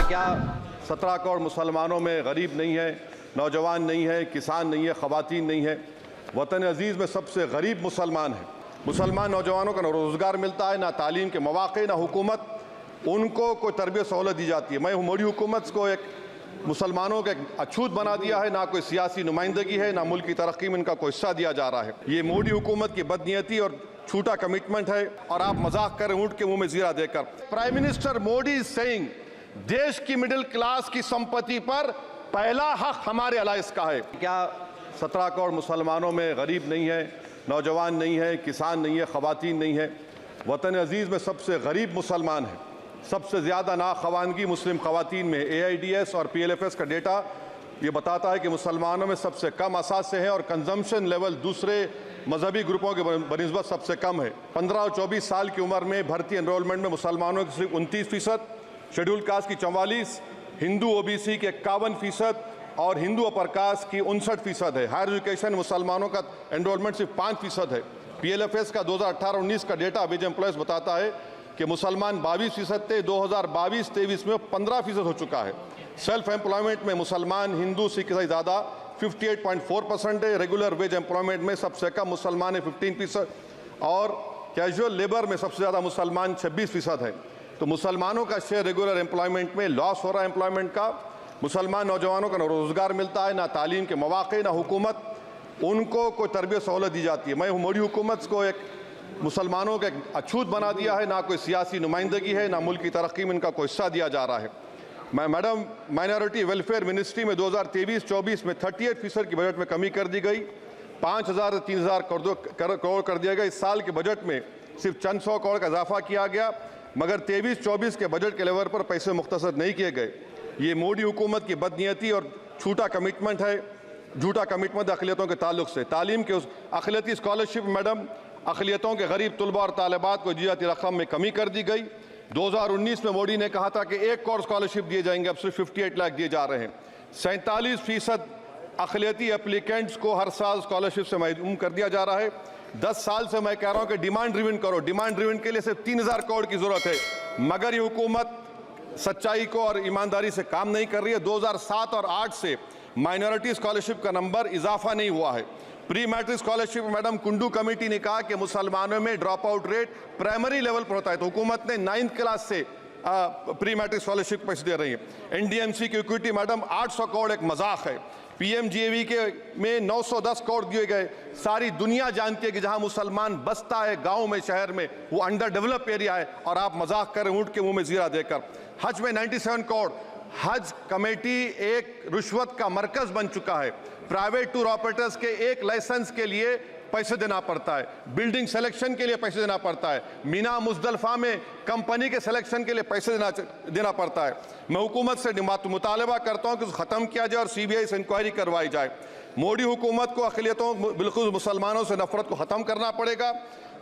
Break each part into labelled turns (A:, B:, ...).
A: क्या 17 करोड़ मुसलमानों में गरीब नहीं है, नौजवान नहीं है, किसान नहीं है, ख़वातीन नहीं है? वतन अजीज़ में सबसे गरीब मुसलमान है। मुसलमान नौजवानों को ना रोज़गार मिलता है, ना तालीम के मौक़े, ना हुकूमत उनको कोई तरबियत सहूलत दी जाती है। मैं मोदी हुकूमत को एक मुसलमानों का एक अछूत बना दिया है, ना कोई सियासी नुमाइंदगी है, ना मुल्क की तरक्की में इनका कोई हिस्सा दिया जा रहा है। ये मोदी हुकूमत की बदनीयती और झूठा कमिटमेंट है और आप मजाक करें ऊँट के मुंह में जीरा देकर। Prime minister Modi is saying देश की मिडिल क्लास की संपत्ति पर पहला हक हमारे अलायंस का है। क्या 17 करोड़ मुसलमानों में गरीब नहीं है, नौजवान नहीं है, किसान नहीं है, ख़वातीन नहीं है? वतन अजीज़ में सबसे गरीब मुसलमान है। सबसे ज़्यादा नाखवानगी मुस्लिम ख़वातीन में। AIDS और PLFS का डेटा ये बताता है कि मुसलमानों में सबसे कम असासे हैं और कंजम्पशन लेवल दूसरे मजहबी ग्रुपों के बनिस्बत सबसे कम है। 15 और 24 साल की उम्र में भर्ती एनरोलमेंट में मुसलमानों की सिर्फ 29%, शेड्यूल कास्ट की 44%, हिंदू OBC के 51% और हिंदू अपर कास्ट की 59% है। हायर एजुकेशन मुसलमानों का एनरोलमेंट सिर्फ 5% है। PLFS का 2018-19 का डेटा विज एम्प्लॉयज बताता है कि मुसलमान 22% थे, 2022-23 में 15% हो चुका है। सेल्फ एम्प्लॉयमेंट में मुसलमान, हिंदू, सिख से ज़्यादा 58.4% है। रेगुलर वेज एम्प्लॉयमेंट में सबसे कम मुसलमान है 15% और कैजुअल लेबर में सबसे ज़्यादा मुसलमान 26% है। तो मुसलमानों का शेयर रेगुलर एम्प्लॉयमेंट में लॉस हो रहा है एम्प्लॉयमेंट का। मुसलमान नौजवानों को ना रोज़गार मिलता है, ना तालीम के मौक़े, ना हुकूमत उनको कोई तरबियत सहूलत दी जाती है। मैं मोदी हुकूमत को एक मुसलमानों का एक अछूत बना दिया है, ना कोई सियासी नुमाइंदगी है, ना मुल्क की तरक्की में इनका कोई हिस्सा दिया जा रहा है। मैडम माइनॉरिटी वेलफेयर मिनिस्ट्री में 2023-24 में 38% की बजट में कमी कर दी गई, 5,000 से 3,000 करोड़ कर दिया गया। इस साल के बजट में सिर्फ चंद 100 करोड़ का इजाफा किया गया, मगर 23-24 के बजट के लेवल पर पैसे मुख्तसर नहीं किए गए। ये मोदी हुकूमत की बदनीयती और झूठा कमिटमेंट है, झूठा कमिटमेंट अक़लियतों के ताल्लुक से। तालीम के उस अक़लियती स्कॉलरशिप मैडम अक़लियतों के गरीब तलबा और तालिबात को दी जाती रकम में कमी कर दी गई। 2019 में मोदी ने कहा था कि 1 करोड़ स्कॉलरशिप दिए जाएंगे, अब सिर्फ 58 लाख दिए जा रहे हैं। 47% अक़लियती एप्लीकेंट्स को हर साल स्कॉलरशिप से महरूम कर दिया जा रहा है। 10 साल से मैं कह रहा हूँ कि डिमांड ड्रिवन करो। डिमांड ड्रिवन के लिए सिर्फ 3,000 करोड़ की ज़रूरत है, मगर ये हुकूमत सच्चाई को और ईमानदारी से काम नहीं कर रही है। 2007 और 8 से माइनॉरिटी स्कॉलरशिप का नंबर इजाफा नहीं हुआ है। Pre matric scholarship madam Kundu committee ने कहा कि मुसलमानों में drop out rate primary level पर होता है, तो हुकूमत ने 9th क्लास से प्री मैट्रिक स्कॉलरशिप पैसे दे रही है। NDMC की इक्विटी मैडम 800 करोड़ एक मजाक है। PMGAV के में 910 करोड़ दिए गए। सारी दुनिया जानती है कि जहां मुसलमान बसता है गांव में, शहर में, वो अंडर डेवलप एरिया है और आप मजाक करें ऊँट के मुंह में जीरा देकर। हज में 97 करोड़। हज कमेटी एक रुश्वत का मरकज बन चुका है। प्राइवेट टूर ऑपरेटर्स के एक लाइसेंस के लिए पैसे देना पड़ता है, बिल्डिंग सिलेक्शन के लिए पैसे देना पड़ता है, मीना मुजदलफा में कंपनी के सिलेक्शन के लिए पैसे देना पड़ता है। मैं हुकूमत से मुतालबा करता हूं कि ख़त्म किया जाए और CBI से इंक्वायरी करवाई जाए। मोदी हुकूमत को अक़लियतों, बिल्कुल मुसलमानों से नफरत को ख़त्म करना पड़ेगा।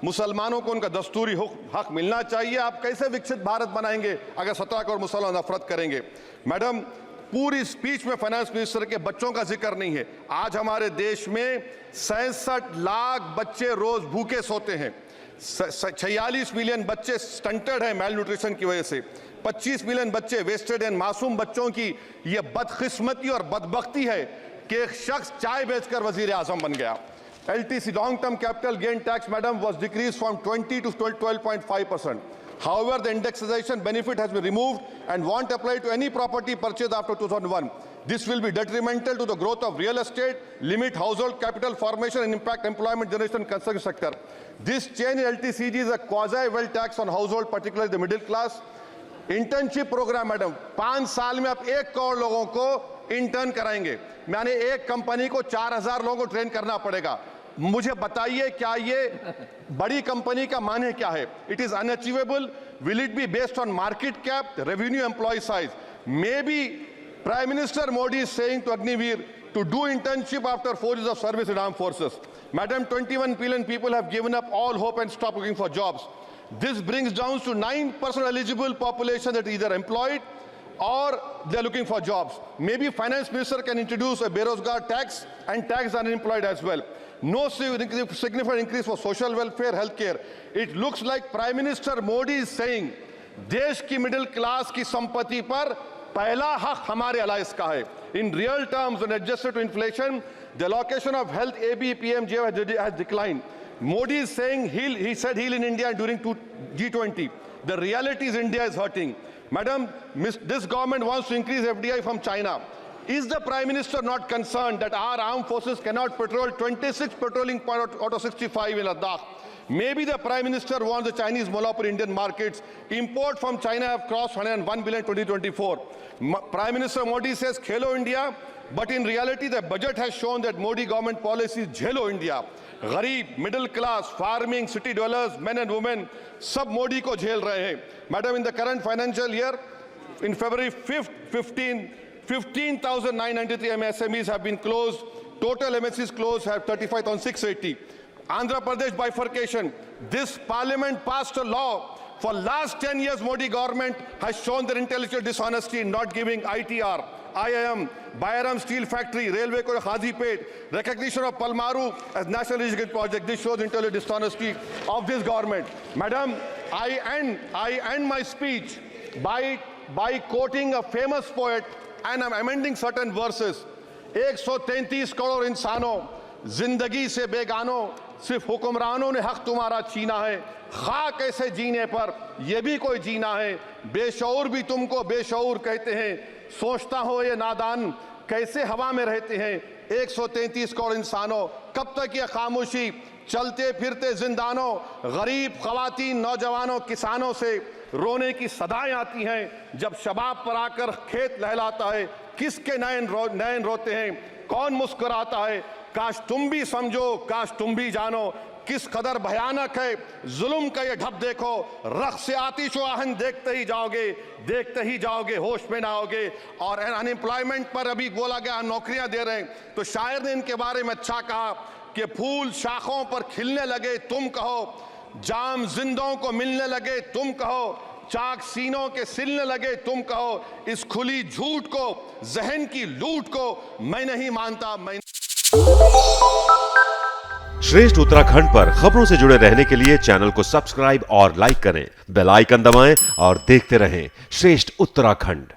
A: मुसलमानों को उनका दस्तूरी हक मिलना चाहिए। आप कैसे विकसित भारत बनाएंगे अगर 17 करोड़ मुसलमान नफरत करेंगे? मैडम पूरी स्पीच में फाइनेंस मिनिस्टर के बच्चों का जिक्र नहीं है। आज हमारे देश में 66 लाख बच्चे रोज भूखे सोते हैं। 46 मिलियन बच्चे स्टंटेड हैं मेल न्यूट्रिशन की वजह से। 25 मिलियन बच्चे वेस्टेड हैं। मासूम बच्चों की यह बदकिस्मती और बदबख्ती है कि एक शख्स चाय बेचकर वजीर आजम बन गया। LTC long term capital gain tax madam was decreased from 20 to 12.5%. However, the indexation benefit has been removed and won't apply to any property purchased after 2001. This will be detrimental to the growth of real estate, limit household capital formation and impact employment generation in construction sector. This change in LTCG is a quasi-wealth tax on household, particularly the middle class. Internship programme madam 5 साल में आप 1 करोड़ लोगों को intern कराएंगे, यानी एक company को 4,000 लोगों को ट्रेन करना पड़ेगा। मुझे बताइए क्या ये बड़ी कंपनी का माने क्या है? It is unachievable. Will it be based on market cap, revenue, employ size? Maybe prime minister Modi is saying to Agniveer to do internship after 4 years of service in armed forces. Madam, 21 billion people have given up all hope and stopped looking for jobs. This brings down to 9% eligible population that is either employed or they are looking for jobs. Maybe finance minister can introduce a Berozgar tax and tax unemployed as well. No significant increase for social welfare, healthcare. It looks like Prime Minister Modi is saying देश की middle class की संपत्ति पर पहला हक हमारे alliance का है। In real terms and adjusted to inflation the allocation of health ABPMJ has declined. Modi is saying he said he'll in India during G20. The reality is India is hurting. Madam, this government wants to increase FDI from China. Is the Prime Minister not concerned that our armed forces cannot patrol 26 patrolling points out of 65 in Ladakh? Maybe the Prime Minister wants the Chinese monopoly Indian markets. Import from China have crossed 101 billion 2024. Prime Minister Modi says Khelo India, but in reality the budget has shown that Modi government policy is Jhelo India. गरीब, middle class, farming, city dwellers, men and women, सब मोदी को झेल रहे हैं. Madam, in the current financial year, in February 5th, 15,993 MSMEs have been closed. Total MSCs closed have 35,680. Andhra Pradesh bifurcation. This parliament passed a law. For last 10 years, Modi government has shown their intellectual dishonesty in not giving ITR, IIM, Bayaram Steel Factory, Railway ko Hazipet, recognition of Palmaru as National Irrigation Project. This shows intellectual dishonesty of this government. Madam, I end my speech by quoting a famous poet, and I'm amending certain verses. 133 crore इंसानों, जिंदगी से बेगानों, सिर्फ हुक्मरानों ने हक तुम्हारा छीना है. खाक ऐसे जीने पर ये भी कोई जीना है. बेशऊर भी तुमको बेशऊर कहते हैं. सोचता हो ये नादान कैसे हवा में रहते हैं. 133 करोड़ इंसानों, कब तक ये खामोशी? चलते फिरते जिंदानों, गरीब खवातीन, नौजवानों, किसानों से रोने की सदाएं आती हैं. जब शबाब पर आकर खेत लहलाता है, किसके नयन रोते हैं, कौन मुस्कुराता है? काश तुम भी समझो, काश तुम भी जानो किस कदर भयानक है जुल्म का ये ढब. देखो रख से आतिश व आहन देखते ही जाओगे, होश में ना आओगे. और अनएम्प्लॉयमेंट पर अभी बोला गया नौकरियां दे रहे हैं, तो शायर ने इनके बारे में अच्छा कहा कि फूल शाखों पर खिलने लगे तुम कहो, जाम जिंदों को मिलने लगे तुम कहो, चाक सीनों के सिलने लगे तुम कहो. इस खुली झूठ को, जहन की लूट को मैं नहीं मानता. मैं
B: श्रेष्ठ उत्तराखंड पर खबरों से जुड़े रहने के लिए चैनल को सब्सक्राइब और लाइक करें, बेल आइकन दबाएं और देखते रहें श्रेष्ठ उत्तराखंड.